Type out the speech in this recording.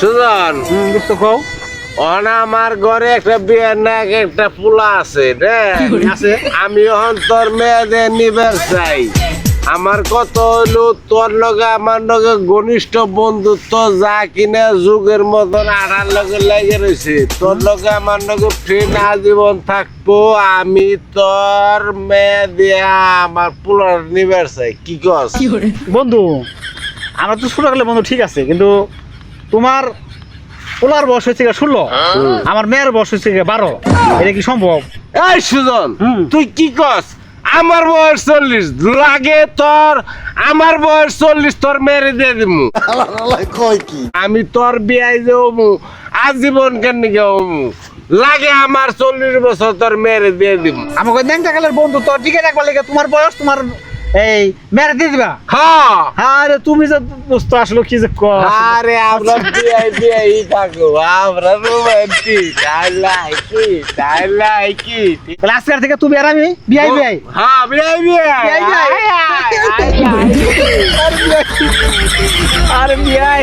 সুজন দোস্ত কও আমার ঘরে একটা বিয়ের না একটা পোলা আছে রে আছে আমি এখন তোর মেয়েদের নিবার চাই। আমার কত হইলো তোর লগে আমার লগে ঘনিষ্ঠ বন্ধুত্ব যা কিনা যুগের মতন আড়ার লগে লেগে রয়েছে। তোর লগে আমার লগে ফ্রেন্ড আজীবন থাকবো। আমি তোর মেয়ে দিয়া আমার পোলার নিবার চাই। কি কস? বন্ধু আমরা তো ছোট গেলে বন্ধু ঠিক আছে, কিন্তু তোমার পোলার বয়স হচ্ছে 16, আমার মেয়ের বয়স হচ্ছে 12, এটা কি সম্ভব? এই সুজন হুম। তুই কি কস? আমার বয়স 40 লাগে তোর, আমার বয়স 40 তোর মেরে দিয়ে দিমু। আমি তোর বিয়াই যাবো আজীবন কেন যাবো লাগে আমার 40 বছর তোর মেরে দিয়ে দিমু। আমাকে ন্যাংটা কালের বন্ধু তো টিকে রাখবার লেগে তোমার বয়স তোমার এই মেরে দিয়ে দিবা। হ্যাঁ আরে তুমি যে দোস্ত আসলে কি যে কও। আরে আমরা বিয়াই বিয়াই থাকবো, আমরা romantic. I like it, I like it. তাহলে আজকের থেকে তুমি আর আমি বিয়াই বিয়াই হ্যাঁ বিয়াই বিয়াই। বিয়াই বিয়াই। আরে বিয়াই